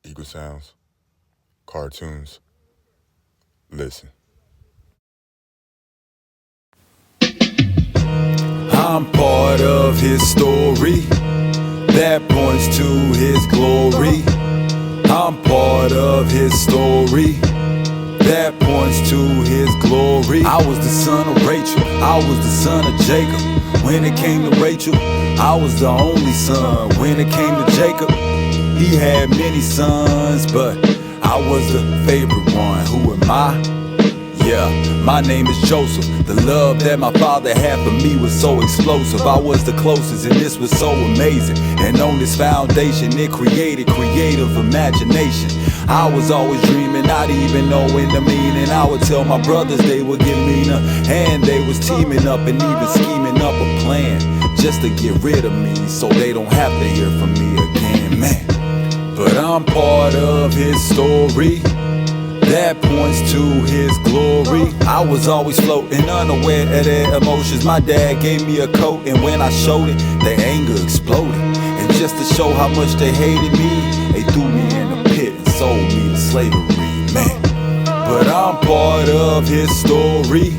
Eagle Sounds, cartoons. Listen. I'm part of his story that points to his glory. I'm part of his story that points to his glory. I was the son of Rachel, I was the son of Jacob. When it came to Rachel, I was the only son. When it came to Jacob, he had many sons, but I was the favorite one. Who am I? Yeah, my name is Joseph. The love that my father had for me was so explosive. I was the closest and this was so amazing. And on this foundation it created creative imagination. I was always dreaming, not even knowing the meaning. I would tell my brothers they would get meaner, and they was teaming up and even scheming up a plan just to get rid of me so they don't have to hear from me again, man. But I'm part of his story that points to his glory. I was always floating unaware of their emotions. My dad gave me a coat, and when I showed it, their anger exploded. And just to show how much they hated me, they threw me in a pit and sold me to slavery, man. But I'm part of his story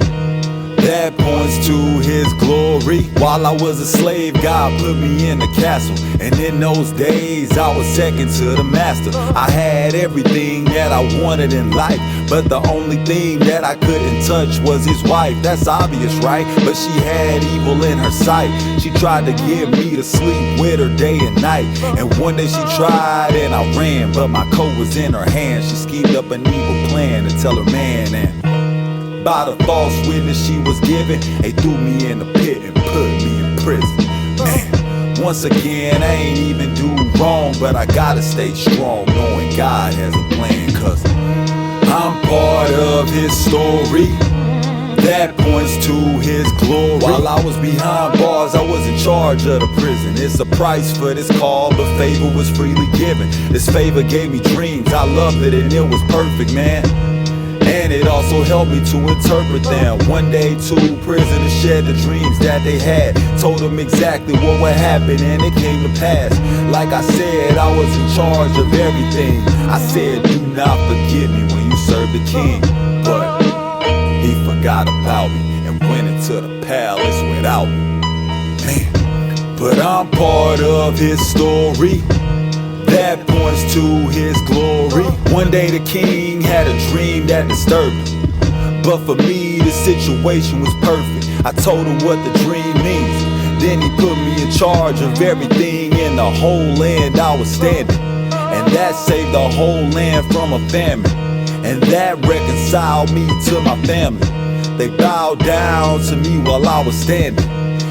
that points to his glory. While I was a slave, God put me in the castle, and in those days I was second to the master. I had everything that I wanted in life, but the only thing that I couldn't touch was his wife. That's obvious, right? But she had evil in her sight. She tried to get me to sleep with her day and night. And one day she tried and I ran, but my coat was in her hand. She schemed up an evil plan to tell her man, and by the false witness she was given, they threw me in the pit and put me in prison. Man, once again, I ain't even do wrong, but I gotta stay strong, knowing God has a plan, cause I'm part of his story that points to his glory. While I was behind bars, I was in charge of the prison. It's a price for this call, but favor was freely given. This favor gave me dreams, I loved it and it was perfect, man. And it also helped me to interpret them. One day, two prisoners shared the dreams that they had, told them exactly what would happen, and it came to pass. Like I said, I was in charge of everything. I said, do not forget me when you serve the king. But he forgot about me and went into the palace without me. Man, but I'm part of his story that points to his glory. One day the king had a dream that disturbed him, but for me the situation was perfect. I told him what the dream means, then he put me in charge of everything in the whole land I was standing. And that saved the whole land from a famine, and that reconciled me to my family. They bowed down to me while I was standing.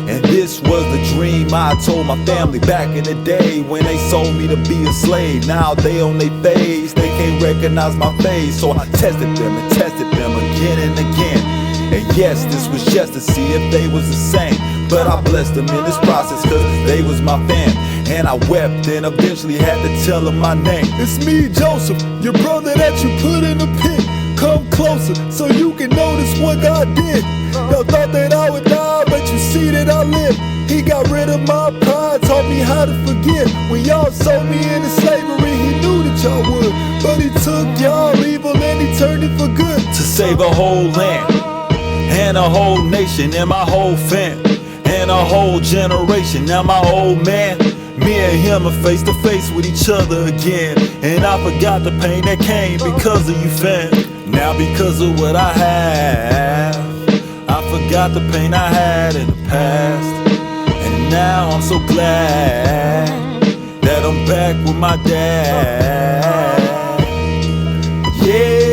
And this was the dream I told my family back in the day when they sold me to be a slave. Now they on their face, they can't recognize my face. So I tested them and tested them again and again. And yes, this was just to see if they was the same, but I blessed them in this process cause they was my fam. And I wept and eventually had to tell them my name. It's me, Joseph, your brother that you put in the pit. Come closer so you can notice what God did. Y'all thought that I would die, but you see that I live. He got rid of my pride, taught me how to forgive. When y'all sold me into slavery, he knew that y'all would, but he took y'all evil and he turned it for good. To save a whole land and a whole nation and my whole fam and a whole generation. Now my old man, me and him are face to face with each other again, and I forgot the pain that came because of you, fam. Now because of what I have, I forgot the pain I had in the past. And now I'm so glad that I'm back with my dad. Yeah.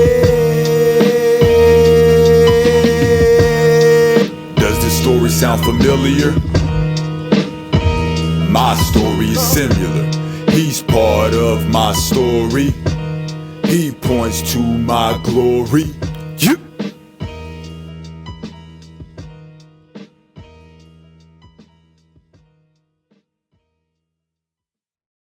Does this story sound familiar? My story is similar. He's part of my story. He points to my glory. Yeah.